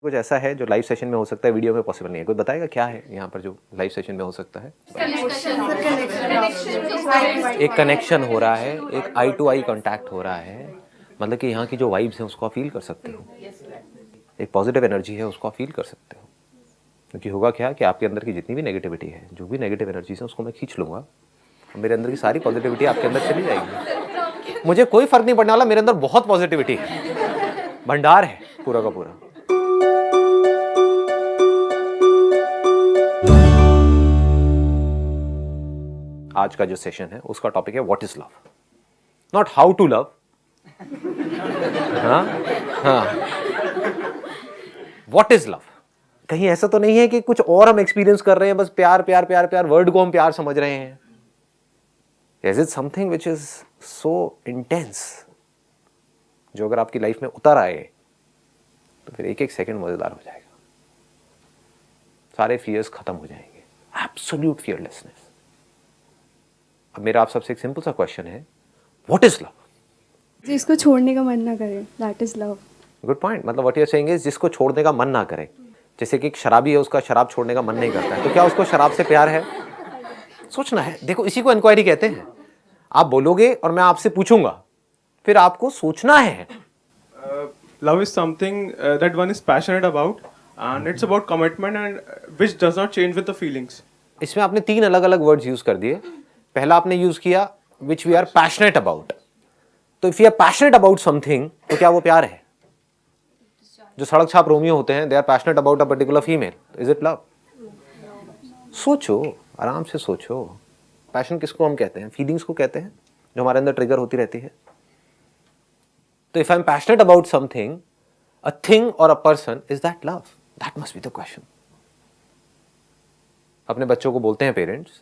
कुछ ऐसा है जो लाइव सेशन में हो सकता है, वीडियो में पॉसिबल नहीं है? कोई बताएगा क्या है यहाँ पर जो लाइव सेशन में हो सकता है? एक कनेक्शन हो रहा है, एक आई टू आई कांटेक्ट हो रहा है, मतलब कि यहाँ की जो वाइब्स हैं उसको आप फील कर सकते हो, एक पॉजिटिव एनर्जी है उसको आप फील कर सकते हो। क्योंकि होगा क्या कि आपके अंदर की जितनी भी नेगेटिविटी है, जो भी नेगेटिव एनर्जीज है उसको मैं खींच लूँगा और मेरे अंदर की सारी पॉजिटिविटी आपके अंदर चली जाएगी। मुझे कोई फर्क नहीं पड़ने वाला, मेरे अंदर बहुत पॉजिटिविटी है, भंडार है पूरा का पूरा। आज का जो सेशन है उसका टॉपिक है what is love, not how to love. What is love? कहीं ऐसा तो नहीं है कि कुछ और हम एक्सपीरियंस कर रहे हैं, बस प्यार प्यार प्यार प्यार, वर्ड को हम प्यार समझ रहे हैं। Is it something which is so intense, जो अगर आपकी लाइफ में उतर आए तो फिर एक एक सेकंड मजेदार हो जाएगा, सारे फियर्स खत्म हो जाएंगे, एब्सोल्यूट फियरलेसनेस। अब मेरा आप सबसे एक सिंपल सा क्वेश्चन है, व्हाट इज लव? जिसको छोड़ने का मन ना करे, that is love. Good point. मतलब what you are saying is जिसको छोड़ने का मन ना करे। जैसे कि एक शराबी है, उसका शराब छोड़ने का मन नहीं करता है, तो क्या उसको शराब से प्यार है? सोचना है। देखो इसी को इंक्वायरी कहते हैं। आप बोलोगे और मैं आपसे पूछूंगा, फिर आपको सोचना है। Love is something that one is passionate about, and it's about commitment and which does not change with the feelings. इसमें आपने 3 अलग अलग वर्ड्स यूज कर दिए। पहला आपने यूज किया which we are passionate about. तो if you are passionate about something, तो क्या वो प्यार है? जो सड़क छाप रोमियो होते हैं, they are passionate about a particular female, is it love? सोचो, आराम से सोचो। पैशन किसको हम कहते हैं? फीलिंग्स को कहते हैं, जो हमारे अंदर ट्रिगर होती रहती है। तो if I am passionate about something, a thing or a person, is that love? That must be the question. अपने बच्चों को बोलते हैं पेरेंट्स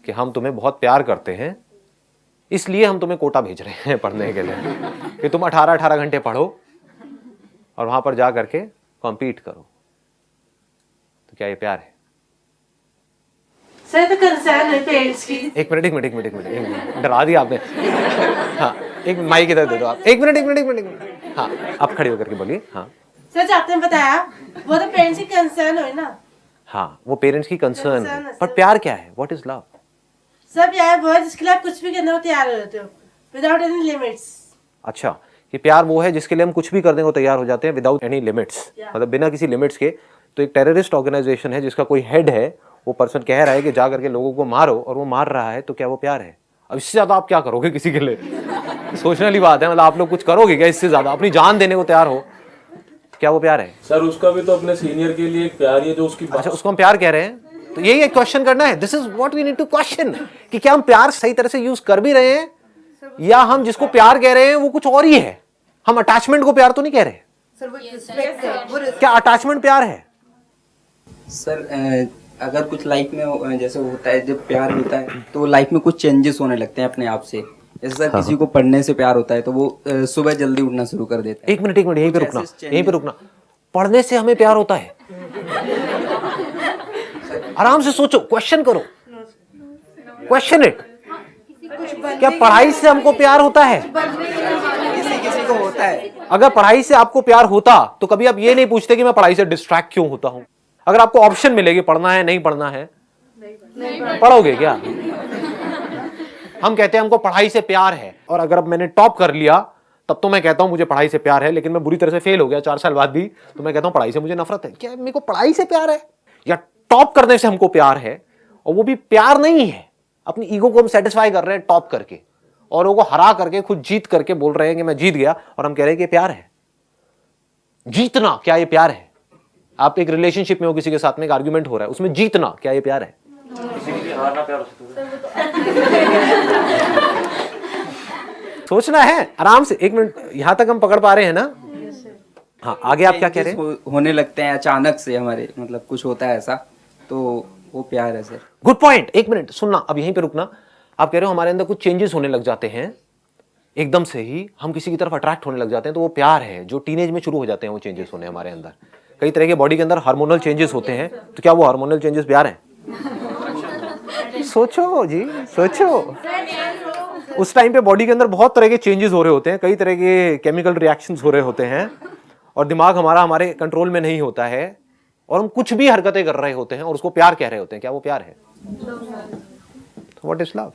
कि हम तुम्हें बहुत प्यार करते हैं, इसलिए हम तुम्हें कोटा भेज रहे हैं पढ़ने के लिए कि तुम 18-18 घंटे पढ़ो और वहां पर जा करके कॉम्पीट करो। तो क्या ये प्यार है? सर तो कंसर्न है पेरेंट्स की। एक मिनट, डरा दिया आपने। हाँ, एक माइक इधर दे दो आप। एक मिनट। हाँ, आप खड़े होकर के बोलिए। हाँ सर, आपने बताया वो तो पेरेंट्स की कंसर्न हो ना। हाँ, वो पेरेंट्स की कंसर्न है, पर प्यार क्या है? What is love? सब यार वो है जिसके लिए आप कुछ भी करने को तैयार हो जाते हो, विदाउट एनी लिमिट्स। अच्छा, ये प्यार वो है जिसके लिए हम कुछ भी करने को तैयार हो जाते हैं विदाउट एनी लिमिट्स, मतलब बिना किसी लिमिट्स के। तो एक टेररिस्ट ऑर्गेनाइजेशन है जिसका कोई हेड है, वो पर्सन कह रहा है कि जा करके लोगों को मारो, और वो मार रहा है, तो क्या वो प्यार है? अब इससे ज्यादा आप क्या करोगे किसी के लिए? सोचने वाली बात है। मतलब आप लोग कुछ करोगे क्या इससे ज्यादा? अपनी जान देने को तैयार हो, क्या वो प्यार है? सर उसका भी तो अपने सीनियर के लिए एक प्यार ही है जो उसकी। अच्छा, उसको हम प्यार कह रहे हैं, तो यही एक क्वेश्चन करना है। This is what we need to question, कि क्या हम प्यार सही तरह से यूज कर भी रहे हैं, या हम जिसको प्यार कह रहे हैं वो कुछ और ही है। हम अटैचमेंट को प्यार तो नहीं कह रहे। क्या अटैचमेंट प्यार है? सर अगर कुछ लाइफ में जैसे होता है, जब प्यार होता है तो लाइफ में कुछ चेंजेस होने लगते हैं अपने आप से। जैसे सर किसी को पढ़ने से प्यार होता है तो वो सुबह जल्दी उठना शुरू कर देता है। एक मिनट, यहीं पे रुकना। पढ़ने से हमें प्यार होता है? आराम से सोचो, क्वेश्चन करो, क्वेश्चन इट। क्या पढ़ाई से हमको प्यार होता है? किसी को होता है। अगर पढ़ाई से आपको प्यार होता तो कभी आप ये नहीं पूछते कि मैं पढ़ाई से डिस्ट्रैक्ट क्यों होता हूं। अगर आपको ऑप्शन मिलेगी पढ़ना है नहीं पढ़ना है, पढ़ोगे क्या? हम कहते हैं हमको पढ़ाई से प्यार है, और अगर अब मैंने टॉप कर लिया तब तो मैं कहता हूं मुझे पढ़ाई से प्यार है, लेकिन मैं बुरी तरह से फेल हो गया 4 साल बाद भी, तो मैं कहता हूं पढ़ाई से मुझे नफरत है। क्या मेरे को पढ़ाई से प्यार है? या टॉप करने से हमको प्यार है, और वो भी प्यार नहीं है, अपनी ईगो को हम सेटिस्फाई कर रहे हैं टॉप करके, और वो हरा करके, खुद जीत करके बोल रहे हैं कि मैं जीत गया, और हम कह रहे हैं कि प्यार है। जीतना, क्या ये प्यार है? आप एक रिलेशनशिप में हो, किसी के साथ में एक आर्ग्यूमेंट हो रहा है, उसमें जीतना, क्या ये प्यार है? सोचना है आराम से। 1 मिनट, यहां तक हम पकड़ पा रहे हैं ना? हाँ, आगे आप क्या कह रहे हैं? होने लगते हैं अचानक से, हमारे मतलब कुछ होता है ऐसा, तो वो प्यार है सर। Good point. 1 मिनट सुनना, अब यहीं पे रुकना। आप कह रहे हो हमारे अंदर कुछ चेंजेस होने लग जाते हैं, एकदम से ही हम किसी की तरफ अट्रैक्ट होने लग जाते हैं, तो वो प्यार है। जो टीनेज में शुरू हो जाते हैं वो चेंजेस होने हमारे अंदर, कई तरह के बॉडी के अंदर हार्मोनल चेंजेस होते हैं, तो क्या वो हार्मोनल चेंजेस प्यार है? सोचो जी, सोचो। उस टाइम पे बॉडी के अंदर बहुत तरह के चेंजेस हो रहे होते हैं, कई तरह के केमिकल रिएक्शंस हो रहे होते हैं, और दिमाग हमारा हमारे कंट्रोल में नहीं होता है और हम कुछ भी हरकतें कर रहे होते हैं और उसको प्यार कह रहे होते हैं, क्या वो प्यार है? What is love?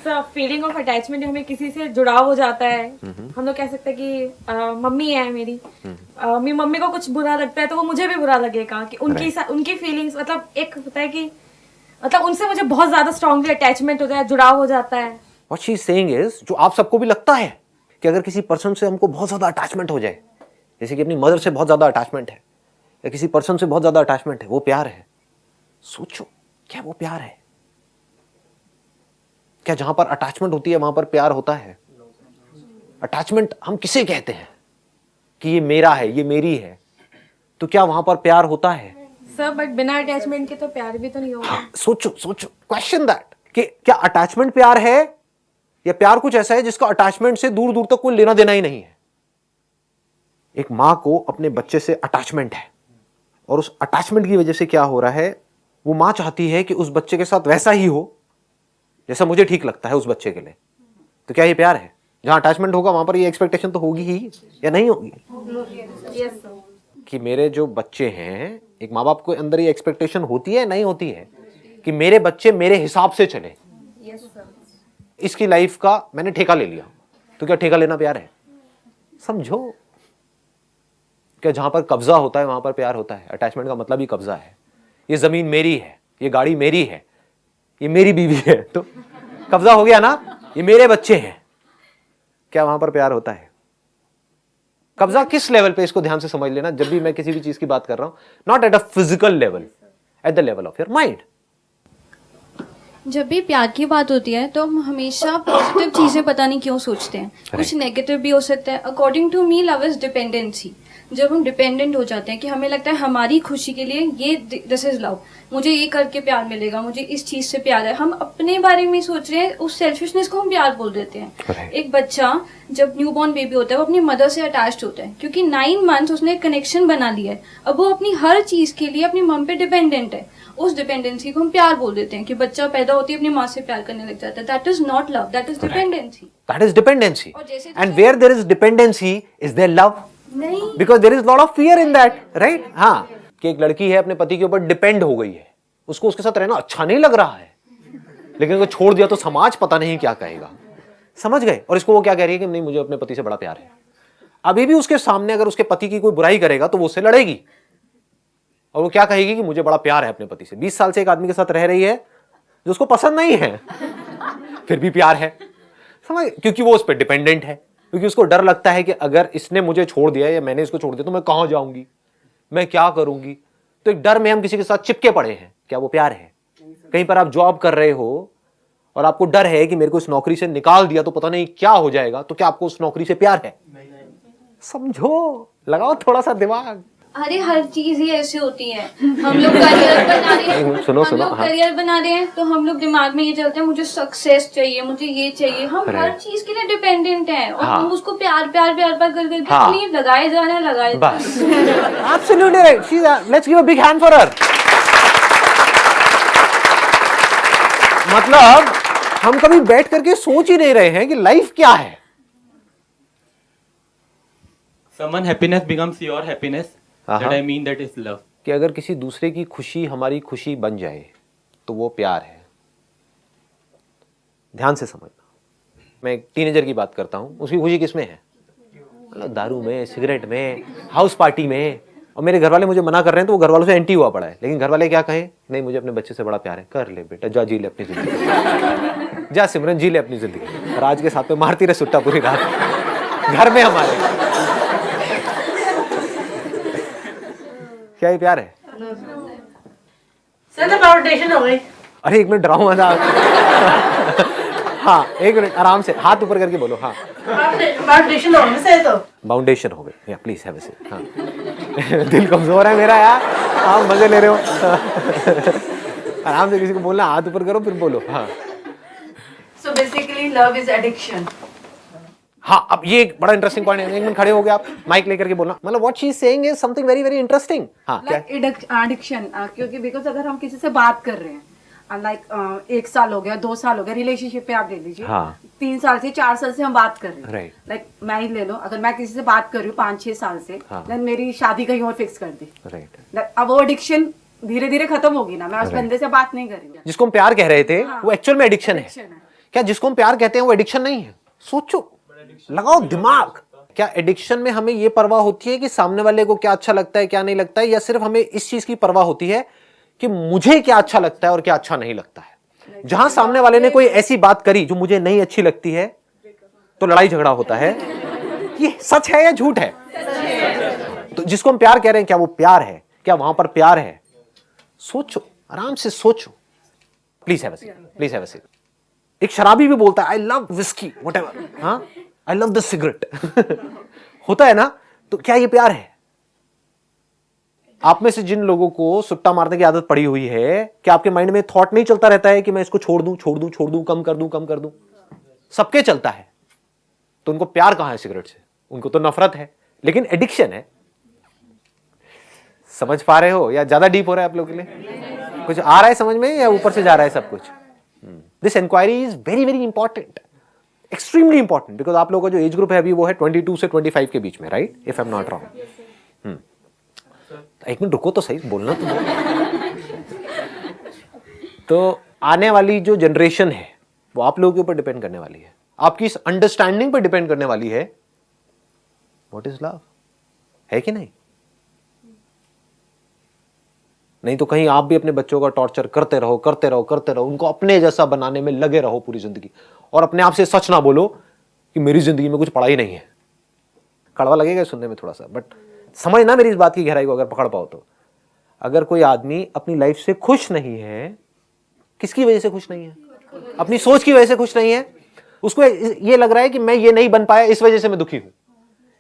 Sir feeling of attachment हमें किसी से जुड़ाव हो जाता है। हम लोग कह सकते हैं कि मम्मी है मेरी, मेरी मम्मी को कुछ बुरा लगता है तो वो मुझे भी बुरा लगेगा कि उनकी फीलिंग्स, मतलब एक होता है कि मतलब उनसे मुझे बहुत ज्यादा स्ट्रांगली अटैचमेंट होता है, जुड़ाव हो जाता है। What she is saying is, जो आप सबको भी लगता है कि अगर किसी पर्सन से हमको बहुत ज्यादा अटैचमेंट हो जाए, जैसे कि अपनी मदर से बहुत ज्यादा अटैचमेंट है या किसी पर्सन से बहुत ज्यादा अटैचमेंट है, वो प्यार है? सोचो, क्या वो प्यार है? क्या जहां पर अटैचमेंट होती है वहां पर प्यार होता है? अटैचमेंट हम किसे कहते हैं कि ये मेरा है, ये मेरी है, तो क्या वहां पर प्यार होता है? सर बट बिना अटैचमेंट के तो प्यार भी तो नहीं होगा। सोचो सोचो, क्वेश्चन दैट कि क्या अटैचमेंट प्यार है या प्यार कुछ ऐसा है जिसका अटैचमेंट से दूर दूर तक कोई लेना देना ही नहीं है? एक मां को अपने बच्चे से अटैचमेंट है और उस अटैचमेंट की वजह से क्या हो रहा है, वो मां चाहती है कि उस बच्चे के साथ वैसा ही हो जैसा मुझे ठीक लगता है उस बच्चे के लिए। तो क्या ये प्यार है? जहां अटैचमेंट होगा वहां पर ये एक्सपेक्टेशन तो होगी ही या नहीं होगी? Yes sir. कि मेरे जो बच्चे हैं, एक माँ बाप के अंदर ये एक्सपेक्टेशन होती है नहीं होती है कि मेरे बच्चे मेरे हिसाब से चले। Yes sir. इसकी लाइफ का मैंने ठेका ले लिया, तो क्या ठेका लेना प्यार है? समझो, क्या जहां पर कब्जा होता है वहां पर प्यार होता है? अटैचमेंट का मतलब ही कब्जा है। ये जमीन मेरी है, ये गाड़ी मेरी है, ये मेरी बीवी है, तो कब्जा हो गया ना, ये मेरे बच्चे हैं। क्या वहां पर प्यार होता है? कब्जा किस लेवल पे, इसको ध्यान से समझ लेना जब भी मैं किसी भी चीज की बात कर रहा हूं। Not at a physical level, at the level of your mind. जब भी प्यार की बात होती है तो हम हमेशा पॉजिटिव चीजें पता नहीं क्यों सोचते हैं, कुछ नेगेटिव भी हो सकता है। According to me love is dependency. जब हम डिपेंडेंट हो जाते हैं कि हमें लगता है हमारी खुशी के लिए ये दिस इज लव, मुझे ये करके प्यार मिलेगा, मुझे इस चीज से प्यार है, हम अपने बारे में सोच रहे हैं, उस सेल्फिशनेस को हम प्यार बोल देते हैं। एक बच्चा जब न्यूबॉर्न बेबी होता है वो अपनी मदर से अटैच्ड होता है क्योंकि 9 मंथ्स उसने एक कनेक्शन बना लिया है। अब वो अपनी हर चीज के लिए अपनी मम पे डिपेंडेंट है। उस डिपेंडेंसी को हम प्यार बोल देते हैं कि बच्चा पैदा होती है अपनी माँ से प्यार करने लग जाता है। That is not love, that is dependency. That is dependency. और जैसे and where there is dependency is there love? नहीं, because there is lot of fear in that, right? हाँ, कि एक लड़की है अपने पति के ऊपर डिपेंड हो गई है, उसको उसके साथ रहना अच्छा नहीं लग रहा है, लेकिन अगर छोड़ दिया तो समाज पता नहीं क्या कहेगा। समझ गए? और इसको वो क्या कह रही है कि नहीं, मुझे अपने पति से बड़ा प्यार है। अभी भी उसके सामने अगर उसके पति की कोई बुराई करेगा तो वो उससे लड़ेगी और वो क्या कहेगी कि मुझे बड़ा प्यार है अपने पति से। 20 साल से एक आदमी के साथ रह रही है जो उसको पसंद नहीं है, फिर भी प्यार है। समझ? क्योंकि वो उस पर डिपेंडेंट है, क्योंकि उसको डर लगता है कि अगर इसने मुझे छोड़ दिया या मैंने इसको छोड़ दिया तो मैं कहां जाऊंगी, मैं क्या करूंगी। तो एक डर में हम किसी के साथ चिपके पड़े हैं। क्या वो प्यार है? कहीं पर आप जॉब कर रहे हो और आपको डर है कि मेरे को इस नौकरी से निकाल दिया तो पता नहीं क्या हो जाएगा, तो क्या आपको उस नौकरी से प्यार है? समझो, लगाओ थोड़ा सा दिमाग। अरे हर चीज ही ऐसी होती है। हम लोग करियर बना रहे हैं, सुनो, हम लोग करियर बना रहे हैं तो हम लोग दिमाग में ये चलते हैं मुझे सक्सेस चाहिए, मुझे ये चाहिए। हम हर चीज के लिए डिपेंडेंट हैं और हम उसको प्यार प्यार प्यार प्यार कर करके लगाए जा रहे हैं, लगाए बस। Absolutely right. Let's give a big hand for her. मतलब हम कभी बैठ करके सोच ही नहीं रहे हैं कि लाइफ क्या है। Someone happiness becomes your happiness. That I mean that is love. कि अगर किसी दूसरे की खुशी हमारी खुशी बन जाए तो वो प्यार है। ध्यान से समझना, मैं एक टीनेजर की बात करता हूं, उसकी खुशी किसमें है? मतलब दारू में, सिगरेट में, हाउस पार्टी में। और मेरे घर वाले मुझे मना कर रहे हैं तो वो घर वालों से एंटी हुआ पड़ा है, लेकिन घर वाले क्या कहें? नहीं, मुझे अपने बच्चे से बड़ा प्यार है। कर ले बेटा, जा जी ले अपनी जिंदगी, जा सिमरन जी ले अपनी जिंदगी। राज के साथ में मारती रहे सुट्टा पूरी रात घर में हमारे। क्या ये प्यार है? सर तो फाउंडेशन हो गई। अरे एक मिनट, डराऊं मजाक। हाँ, एक मिनट, आराम से हाथ ऊपर करके बोलो। हाँ, फाउंडेशन हो गई सर, तो बाउंडेशन हो गई। या प्लीज हैव अ सीट। हाँ, दिल कमजोर है मेरा यार, आप मजे ले रहे हो। आराम से किसी को बोलना, हाथ ऊपर करो फिर बोलो। हाँ, So basically love is addiction. हाँ, अब ये एक बड़ा इंटरेस्टिंग पॉइंट है। एक मिनट खड़े हो गए आप, माइक लेकर के बोलना। मतलब what she is saying is something very very interesting. हाँ, क्या एडिक्शन, क्योंकि बिकॉज अगर हम किसी से बात कर रहे हैं, लाइक 1 साल हो गया, 2 साल हो गया, रिलेशनशिप पे आप ले लीजिए, हाँ। 3 साल से 4 साल से हम बात कर रहे हैं, Right. लाइक मैं ही ले लो, अगर मैं किसी से बात कर रही हूँ 5-6 साल से, हाँ। देन मेरी शादी कहीं और फिक्स कर दी, राइट। अब वो एडिक्शन धीरे धीरे खत्म होगी ना, मैं उस बंदे से बात नहीं करूंगी। जिसको हम प्यार कह रहे थे वो एक्चुअल में एडिक्शन है। Addiction है। क्या जिसको हम प्यार कहते हैं वो एडिक्शन नहीं है? सोचो, लगाओ दिमाग। क्या एडिक्शन में हमें ये परवाह होती है कि सामने वाले को क्या अच्छा लगता है क्या नहीं लगता है, या सिर्फ हमें इस चीज की परवाह होती है कि मुझे क्या अच्छा लगता है और क्या अच्छा नहीं लगता है? जहां सामने वाले ने कोई ऐसी बात करी जो मुझे नहीं अच्छी लगती है तो लड़ाई झगड़ा होता है। ये सच है या झूठ है? तो जिसको हम प्यार कह रहे हैं क्या वो प्यार है? क्या वहां पर प्यार है? सोचो, आराम से सोचो। Please have a seat, please have a seat. एक शराबी भी बोलता है आई लव विस्की व्हाटएवर, हाँ, आई लव द सिगरेट होता है ना? तो क्या ये प्यार है? आप में से जिन लोगों को सुट्टा मारने की आदत पड़ी हुई है, क्या आपके माइंड में थॉट नहीं चलता रहता है कि मैं इसको छोड़ दूं, छोड़ दूं, छोड़ दूं, कम कर दूं, कम कर दूं? सबके चलता है। तो उनको प्यार कहां है सिगरेट से? उनको तो नफरत है, लेकिन एडिक्शन है। समझ पा रहे हो या ज्यादा डीप हो रहा है आप लोगों के लिए? कुछ आ रहा है समझ में या ऊपर से जा रहा है सब कुछ? This inquiry is very very important, extremely important, because आप लोगों का जो एज ग्रुप है अभी वो है 22 से 25 के बीच में, right? If I am not wrong. एक मिनट रुको तो सही, बोलना तो आने वाली जो जनरेशन है वो आप लोगों के ऊपर डिपेंड करने वाली है, आपकी इस अंडरस्टैंडिंग पर डिपेंड करने वाली है व्हाट इज लव, है कि नहीं? नहीं तो कहीं आप भी अपने बच्चों का टॉर्चर करते रहो, करते रहो, करते रहो, उनको अपने जैसा बनाने में लगे रहो पूरी जिंदगी, और अपने आप से सच ना बोलो कि मेरी जिंदगी में कुछ पड़ा ही नहीं है। कड़वा लगेगा सुनने में थोड़ा सा, बट समझना मेरी इस बात की गहराई को अगर पकड़ पाओ तो। अगर कोई आदमी अपनी लाइफ से खुश नहीं है, किसकी वजह से खुश नहीं है? अपनी सोच की वजह से खुश नहीं है। उसको ये लग रहा है कि मैं ये नहीं बन पाया इस वजह से मैं दुखी हूं,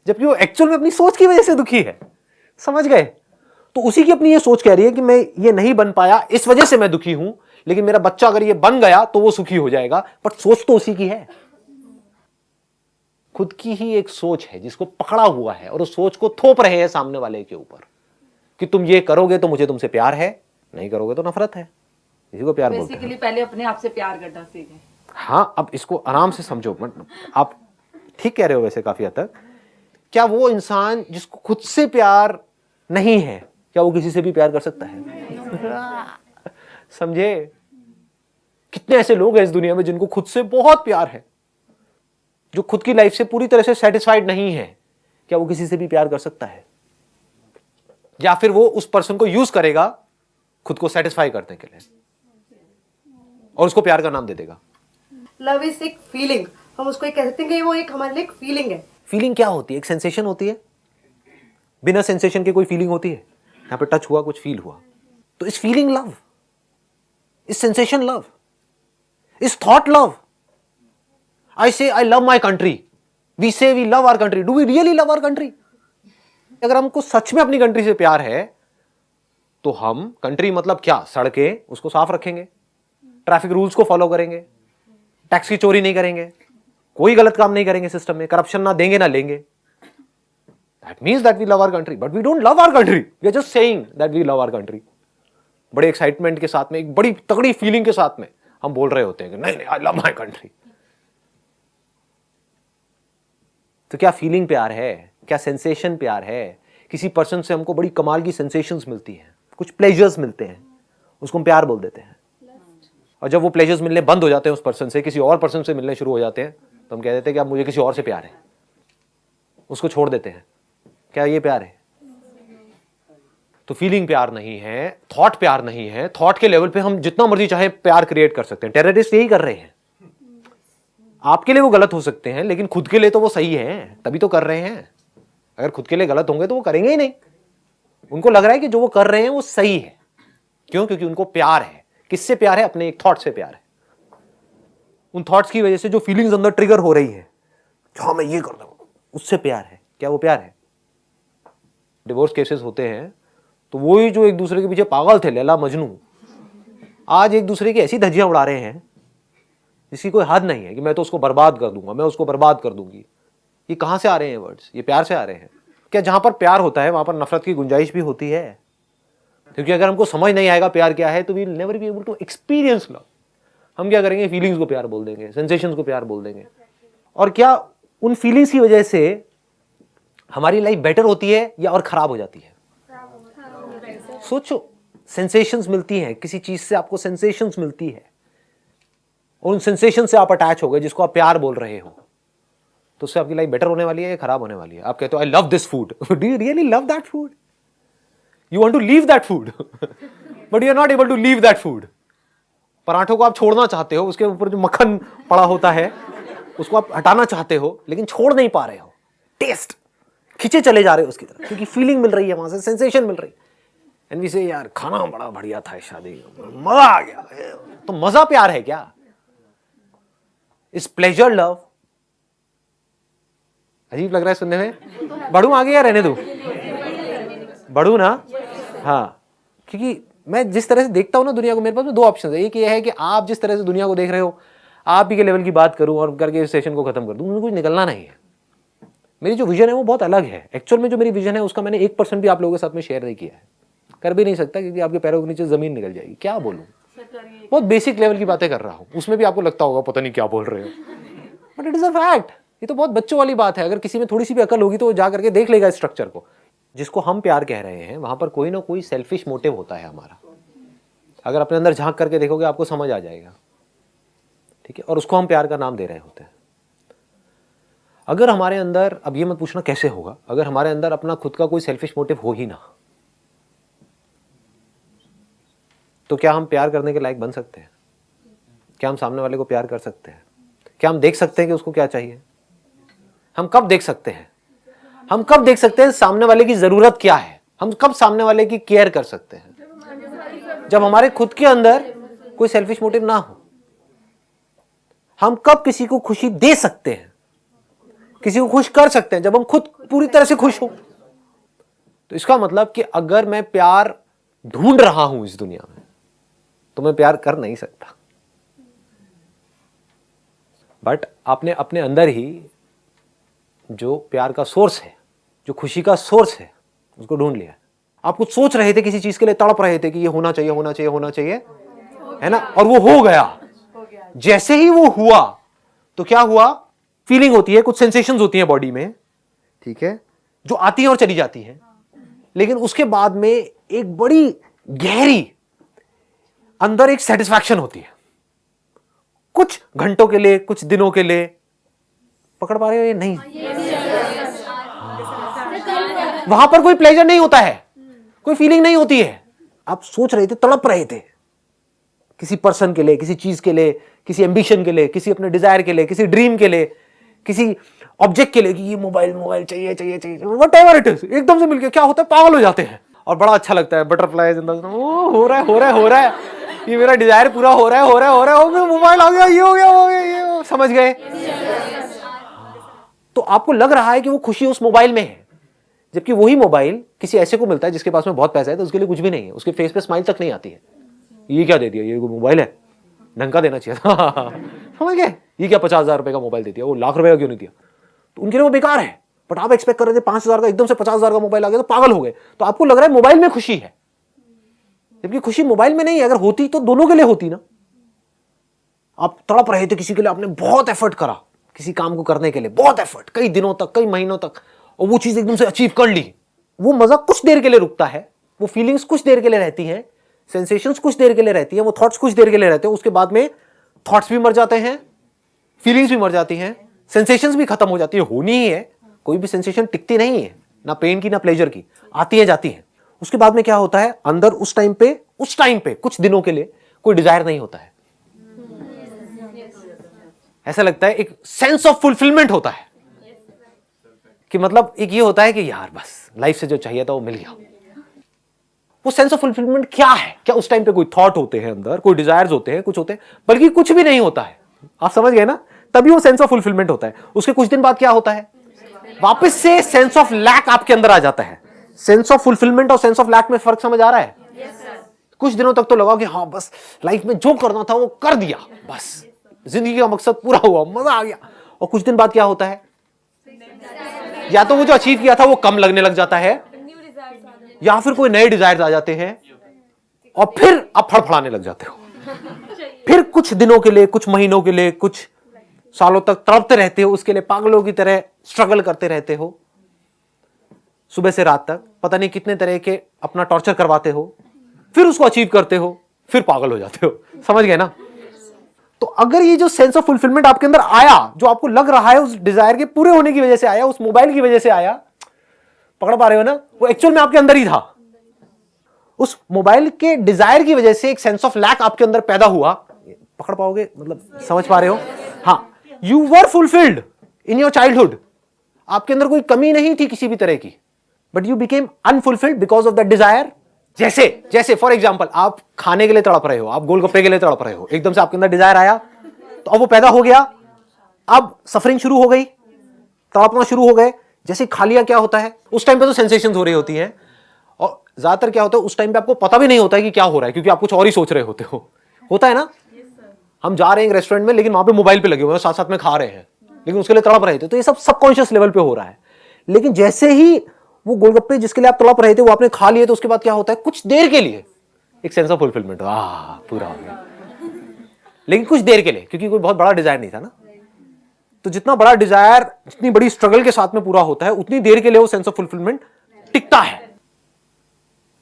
जबकि वो एक्चुअल में अपनी सोच की वजह से दुखी है। समझ गए? तो उसी की अपनी ये सोच कह रही है कि मैं ये नहीं बन पाया इस वजह से मैं दुखी हूं, लेकिन मेरा बच्चा अगर ये बन गया तो वो सुखी हो जाएगा। बट सोच तो उसी की है, खुद की ही एक सोच है जिसको पकड़ा हुआ है, और उस सोच को थोप रहे हैं सामने वाले के ऊपर कि तुम ये करोगे तो मुझे तुमसे प्यार है, नहीं करोगे तो नफरत है। इसी को प्यार बोलते हैं। बेसिकली पहले अपने आप से प्यार करना सीखें। हाँ, अब इसको आराम से समझो। आप ठीक कह रहे हो वैसे काफी हद तक। क्या वो इंसान जिसको खुद से प्यार नहीं है, क्या वो किसी से भी प्यार कर सकता है? समझे? कितने ऐसे लोग हैं इस दुनिया में जिनको खुद से बहुत प्यार है, जो खुद की लाइफ से पूरी तरह से सेटिस्फाइड नहीं है। क्या वो किसी से भी प्यार कर सकता है? या फिर वो उस पर्सन को यूज करेगा खुद को सेटिस्फाई करने के लिए और उसको प्यार का नाम दे देगा। लव इज एक फीलिंग, हम उसको कह सकते हैं कि वो एक हमारे लिए एक फीलिंग है। फीलिंग क्या होती है? एक सेंसेशन होती है। बिना सेंसेशन के कोई फीलिंग होती है? यहां पे टच हुआ, कुछ फील हुआ, तो इस फीलिंग लव, इस सेंसेशन लव, इस thought love. I say I love my country. We say we love our country. Do we really love our country? अगर हमको सच में अपनी कंट्री से प्यार है तो हम, कंट्री मतलब क्या, सड़कें, उसको साफ रखेंगे, ट्रैफिक रूल्स को फॉलो करेंगे, टैक्स की चोरी नहीं करेंगे, कोई गलत काम नहीं करेंगे सिस्टम में, करप्शन ना देंगे ना लेंगे। That means that we love our country, but we don't love our country. We are just saying that we love our country. बड़े एक्साइटमेंट के साथ में, एक बड़ी तगड़ी फीलिंग के साथ में हम बोल रहे होते हैं कि नहीं, I love my country. तो क्या फीलिंग प्यार है? क्या सेंसेशन प्यार है? किसी पर्सन से हमको बड़ी कमाल की सेंसेशंस मिलती हैं, कुछ प्लेजर्स मिलते हैं, उसको हम प्यार बोल देते हैं। और जब वो प्लेजर्स मिलने बंद हो जाते हैं उस पर्सन से, किसी और पर्सन से मिलने शुरू हो जाते हैं, तो हम कह देते हैं कि अब मुझे किसी और से प्यार है, उसको छोड़ देते हैं। क्या ये प्यार है? तो फीलिंग प्यार नहीं है, थॉट प्यार नहीं है। थॉट के लेवल पे हम जितना मर्जी चाहे प्यार क्रिएट कर सकते हैं। टेररिस्ट यही कर रहे हैं। आपके लिए वो गलत हो सकते हैं, लेकिन खुद के लिए तो वो सही है, तभी तो कर रहे हैं। अगर खुद के लिए गलत होंगे तो वो करेंगे ही नहीं। उनको लग रहा है कि जो वो कर रहे हैं वो सही है। क्यों? क्योंकि उनको प्यार है। किससे प्यार है? अपने एक थॉट से प्यार है। उन थॉट्स की वजह से जो फीलिंग्स अंदर ट्रिगर हो रही है, हाँ मैं ये कर रहा हूं, उससे प्यार है। क्या वो प्यार है? डिवोर्स केसेस होते हैं तो वो ही जो एक दूसरे के पीछे पागल थे, लैला मजनू, आज एक दूसरे की ऐसी धज्जियां उड़ा रहे हैं जिसकी कोई हद नहीं है कि मैं तो उसको बर्बाद कर दूंगा, मैं उसको बर्बाद कर दूंगी। ये कहां से आ रहे हैं वर्ड्स? ये प्यार से आ रहे हैं। क्या जहां पर प्यार होता है वहां पर नफरत की गुंजाइश भी होती है? क्योंकि अगर हमको समझ नहीं आएगा प्यार क्या है तो we will never be able to experience love. हम क्या करेंगे, फीलिंग्स को प्यार बोल देंगे, सेंसेशंस को प्यार बोल देंगे। और क्या उन फीलिंग्स की वजह से हमारी लाइफ बेटर होती है या और खराब हो जाती है? सोचो, सेंसेशंस मिलती हैं, किसी चीज से आपको सेंसेशंस मिलती है, और उन सेंसेशन से आप अटैच हो गए जिसको आप प्यार बोल रहे हो, तो उससे आपकी लाइफ बेटर होने वाली है या खराब होने वाली है? आप कहते हो I love this food, do you really love that food? You want to leave that food but you are not able to leave that food. पराठों को आप छोड़ना चाहते हो, उसके ऊपर जो मक्खन पड़ा होता है उसको आप हटाना चाहते हो, लेकिन छोड़ नहीं पा रहे हो। टेस्ट खींचे चले जा रहे हो उसकी तरफ, क्योंकि फीलिंग मिल रही है, वहां से सेंसेशन मिल रही है। एंड वी से यार खाना बड़ा बढ़िया था शादी, मजा आ गया। तो मजा प्यार है क्या? Is pleasure love? अजीब लग रहा है सुनने में। बढ़ू आगे या रहने दो? बढ़ू ना? हाँ, क्योंकि मैं जिस तरह से देखता हूं ना दुनिया को, मेरे पास में दो ऑप्शन है। एक ये है कि आप जिस तरह से दुनिया को देख रहे हो, आप ही के लेवल की बात करूं और करके इस सेशन को खत्म कर दूं, मुझे कुछ निकलना नहीं है। मेरी जो विजन है वो बहुत अलग है। एक्चुअल में जो मेरी विजन है उसका मैंने 1% भी आप लोगों के साथ में शेयर नहीं किया है, कर भी नहीं सकता, क्योंकि आपके पैरों के नीचे जमीन निकल जाएगी। क्या बोलूं, बहुत बेसिक लेवल की बातें कर रहा हूं, उसमें भी आपको लगता होगा पता नहीं क्या बोल रहे हो, but it is a fact. ये तो बहुत बच्चों वाली बात है। अगर किसी में थोड़ी सी भी अकल होगी तो वो जा करके देख लेगा स्ट्रक्चर को। जिसको हम प्यार कह रहे हैं वहां पर कोई ना कोई सेल्फिश मोटिव होता है हमारा। अगर अपने अंदर झांक करके देखोगे आपको समझ आ जाएगा, ठीक है? और उसको हम प्यार का नाम दे रहे होते हैं। अगर हमारे अंदर, अब ये मत पूछना कैसे होगा, अगर हमारे अंदर अपना खुद का कोई सेल्फिश मोटिव हो ही ना, तो क्या हम प्यार करने के लायक बन सकते हैं? क्या हम सामने वाले को प्यार कर सकते हैं? क्या हम देख सकते हैं कि उसको क्या चाहिए? हम कब देख सकते हैं? हम कब देख सकते हैं सामने वाले की जरूरत क्या है? हम कब सामने वाले की केयर कर सकते हैं? जब हमारे खुद के अंदर कोई सेल्फिश मोटिव ना हो। हम कब किसी को खुशी दे सकते हैं, किसी को खुश कर सकते हैं? जब हम खुद पूरी तरह से खुश हो। तो इसका मतलब कि अगर मैं प्यार ढूंढ रहा हूं इस दुनिया में तो मैं प्यार कर नहीं सकता। बट आपने अपने अंदर ही जो प्यार का सोर्स है, जो खुशी का सोर्स है, उसको ढूंढ लिया। आप कुछ सोच रहे थे, किसी चीज के लिए तड़प रहे थे कि ये होना चाहिए, होना चाहिए, होना चाहिए, है ना? और वो हो गया। जैसे ही वो हुआ तो क्या हुआ? फीलिंग होती है, कुछ सेंसेशंस होती हैं बॉडी में, ठीक है, जो आती हैं और चली जाती हैं। लेकिन उसके बाद में एक बड़ी गहरी अंदर एक सेटिस्फैक्शन होती है, कुछ घंटों के लिए, कुछ दिनों के लिए। पकड़ पा रहे हो ये? नहीं। वहां पर कोई प्लेजर नहीं होता है, कोई फीलिंग नहीं होती है। आप सोच रहे थे, तड़प रहे थे किसी पर्सन के लिए, किसी चीज के लिए, किसी एम्बिशन के लिए, किसी अपने डिजायर के लिए, किसी ड्रीम के लिए, किसी ऑब्जेक्ट के लिए कि ये मोबाइल मोबाइल चाहिए चाहिए चाहिए, व्हाटएवर इट इज। एकदम से मिलके क्या होता है, पागल हो जाते हैं और बड़ा अच्छा लगता है। बटरफ्लाई हो रहा है, हो रहा है, हो रहा है, ये मेरा डिजायर पूरा हो रहा है, हो रहा है, हो रहा है, हो गया, मोबाइल आ गया, ये हो गया, हो गया, ये समझ गए? तो आपको लग रहा है कि वो खुशी उस मोबाइल में है, जबकि वही मोबाइल किसी ऐसे को मिलता है जिसके पास में बहुत पैसा है, तो उसके लिए कुछ भी नहीं है, उसके फेस पे स्माइल तक नहीं आती है। ये क्या दे दिया, ये मोबाइल है, ढंग का देना चाहिए था। समझ गए? ये क्या 50,000 रुपए का मोबाइल दे दिया, वो लाख रुपए का क्यों नहीं दिया? तो उनके लिए वो बेकार है। बट आप एक्सपेक्ट कर रहे थे 5,000 का, एकदम से 50,000 का मोबाइल आ गया तो पागल हो गए। तो आपको लग रहा है मोबाइल में खुशी है, जबकि खुशी मोबाइल में नहीं है। अगर होती तो दोनों के लिए होती ना। आप तड़प रहे थे किसी के लिए, आपने बहुत एफर्ट करा किसी काम को करने के लिए, बहुत एफर्ट, कई दिनों तक, कई महीनों तक, और वो चीज एकदम से अचीव कर ली। वो मजा कुछ देर के लिए रुकता है, वो फीलिंग्स कुछ देर के लिए रहती हैं, सेंसेशंस कुछ देर के लिए रहती हैं, वो थॉट्स कुछ देर के लिए रहते हैं। उसके बाद में थॉट्स भी मर जाते हैं, फीलिंग्स भी मर जाती हैं, सेंसेशंस भी खत्म हो जाती है। होनी ही है, कोई भी सेंसेशन टिकती नहीं है, ना पेन की ना प्लेजर की, आती है जाती है। उसके बाद में क्या होता है, अंदर उस टाइम पे कुछ दिनों के लिए कोई डिजायर नहीं होता है। ऐसा लगता है एक सेंस ऑफ फुलफिलमेंट होता है, कि मतलब एक ये होता है कि यार बस लाइफ से जो चाहिए था वो मिल गया। वो सेंस ऑफ फुलफिलमेंट क्या है? क्या उस टाइम पे कोई थॉट होते हैं अंदर, कोई डिजायर्स होते हैं, कुछ होते हैं, बल्कि कुछ भी नहीं होता है। आप समझ गए ना? तभी वो सेंस ऑफ फुलफिलमेंट होता है। उसके कुछ दिन बाद क्या होता है, वापस से सेंस ऑफ लैक आपके अंदर आ जाता है। सेंस ऑफ फुलफिलमेंट और सेंस ऑफ लैक में फर्क समझ आ रहा है? कुछ दिनों तक तो लगा कि हाँ बस लाइफ में जो करना था वो कर दिया, बस जिंदगी का मकसद पूरा हुआ, मजा आ गया। और कुछ दिन बाद क्या होता है, या तो वो जो अचीव किया था वो कम लगने लग जाता है, या फिर कोई नए डिजायर्स आ जाते हैं, और फिर आप फड़फड़ाने लग जाते हो, फिर कुछ दिनों के लिए, कुछ महीनों के लिए, कुछ सालों तक तड़पते रहते हो, उसके लिए पागलों की तरह स्ट्रगल करते रहते हो, सुबह से रात तक पता नहीं कितने तरह के अपना टॉर्चर करवाते हो, फिर उसको अचीव करते हो, फिर पागल हो जाते हो। समझ गए ना? तो अगर ये जो सेंस ऑफ फुलफिलमेंट आपके अंदर आया, जो आपको लग रहा है उस डिजायर के पूरे होने की वजह से आया, उस मोबाइल की वजह से आया, पकड़ पा रहे हो ना? वो एक्चुअल में आपके अंदर ही था। उस मोबाइल के डिजायर की वजह से एक सेंस ऑफ लैक आपके अंदर पैदा हुआ। पकड़ पाओगे? मतलब समझ पा रहे हो? हाँ, you were fulfilled in your childhood. आपके अंदर कोई कमी नहीं थी किसी भी तरह की, but you became unfulfilled because of that desire. जैसे फॉर एग्जाम्पल, आप खाने के लिए तड़प रहे हो, आप गोलगप्पे के लिए तड़प रहे हो, एकदम से आपके अंदर डिजायर आया, तो अब वो पैदा हो गया, अब सफरिंग शुरू हो गई, तड़पना शुरू हो गए। जैसे खा लिया, क्या होता है उस टाइम पे? तो सेंसेशंस हो रही होती हैं, और ज्यादातर क्या होता है उस टाइम पे आपको पता भी नहीं होता है कि क्या हो रहा है, क्योंकि आप कुछ और ही सोच रहे होते हो। होता है ना? हम जा रहे हैं एक रेस्टोरेंट में, लेकिन वहां पे मोबाइल पे लगे हुए हैं, साथ साथ में खा रहे हैं, लेकिन उसके लिए तड़प रहे थे। तो ये सब सबकॉन्शियस लेवल पे हो रहा है। लेकिन जैसे ही वो गोलगप्पे जिसके लिए आप तड़प रहे थे वो आपने खा लिए, तो उसके बाद क्या होता है? कुछ देर के लिए एक सेंस ऑफ फुलफिलमेंट, पूरा हो गया, लेकिन कुछ देर के लिए, क्योंकि कोई बहुत बड़ा डिजायर नहीं था ना। तो जितना बड़ा डिजायर, जितनी बड़ी स्ट्रगल के साथ में पूरा होता है, उतनी देर के लिए वो सेंस ऑफ फुलफिलमेंट टिकता है।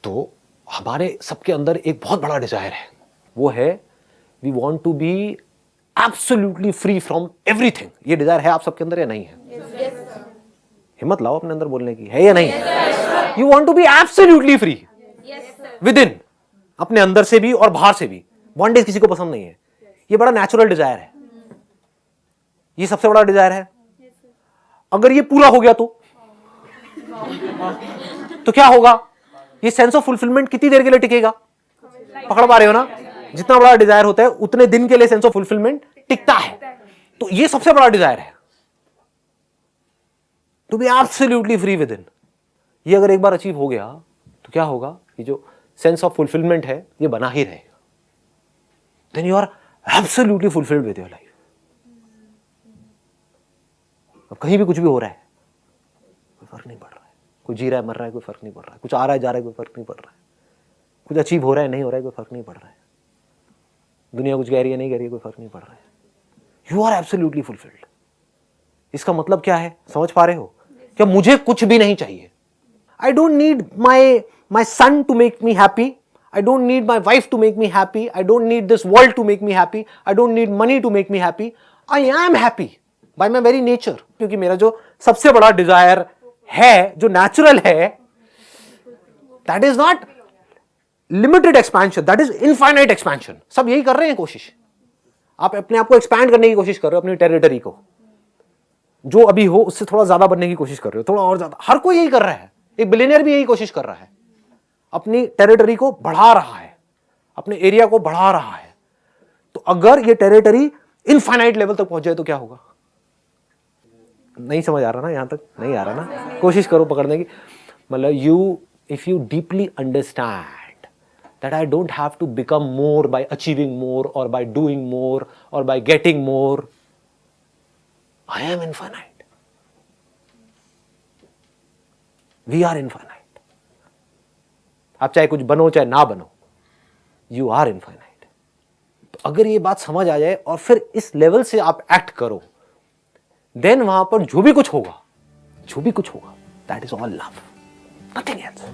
तो हमारे सबके अंदर एक बहुत बड़ा डिजायर है, वो है we want to be absolutely free from everything. ये डिजायर है आप सबके अंदर या नहीं है? हिम्मत लाओ अपने अंदर बोलने की, है या नहीं? You want to be absolutely free within, अपने अंदर से भी और बाहर से भी। बॉन्डेज किसी को पसंद नहीं है, ये बड़ा नेचुरल डिजायर है, ये सबसे बड़ा डिजायर है। अगर ये पूरा हो गया तो क्या होगा? ये सेंस ऑफ फुलफिलमेंट कितनी देर के लिए टिकेगा? पकड़ पा रहे हो ना? जितना बड़ा डिजायर होता है उतने दिन के लिए सेंस ऑफ फुलफिलमेंट टिकता है। तो ये सबसे बड़ा डिजायर है, to be absolutely free within. ये अगर एक बार अचीव हो गया तो क्या होगा? ये जो सेंस ऑफ फुलफिलमेंट है ये बना ही रहेगा। Then you are absolutely fulfilled with your life. अब कहीं भी कुछ भी हो रहा है, कोई फर्क नहीं पड़ रहा है। कोई जी रहा है, मर रहा है, कोई फर्क नहीं पड़ रहा है। कुछ आ रहा है, जा रहा है, कोई फर्क नहीं पड़ रहा है। कुछ अचीव हो रहा है, नहीं हो रहा है, कोई फर्क नहीं पड़ रहा है। दुनिया कुछ कह रही है, नहीं कह रही है, कोई फर्क नहीं पड़ रहा है। You are absolutely fulfilled. इसका मतलब क्या है? समझ पा रहे हो? क्या मुझे कुछ भी नहीं चाहिए। I don't need my son to make me happy, I don't need my wife to make me happy, I don't need this world to make me happy, I don't need money to make me happy. I am happy by my very nature, क्योंकि मेरा जो सबसे बड़ा desire है, जो natural है, that is not limited expansion, that is infinite expansion. सब यही कर रहे हैं कोशिश। आप अपने आप को एक्सपैंड करने की कोशिश कर रहे हो, अपनी टेरिटरी को, जो अभी हो उससे थोड़ा ज्यादा बनने की कोशिश कर रहे हो, थोड़ा और ज्यादा। हर कोई यही कर रहा है, एक बिलियनियर भी यही कोशिश कर रहा है, अपनी टेरिटरी को बढ़ा रहा है, अपने एरिया को बढ़ा रहा है। तो अगर ये टेरिटरी इनफाइनाइट लेवल तक पहुंच जाए तो क्या होगा? नहीं समझ आ रहा ना? यहां तक नहीं आ रहा ना? कोशिश करो पकड़ने की। मतलब if you deeply understand that I don't have to become more by achieving more or by doing more or by getting more. I am infinite. We are infinite. आप चाहे कुछ बनो चाहे ना बनो, you are infinite. तो अगर ये बात समझ आ जाए और फिर इस लेवल से आप एक्ट करो, देन वहां पर जो भी कुछ होगा, that is all love, nothing else.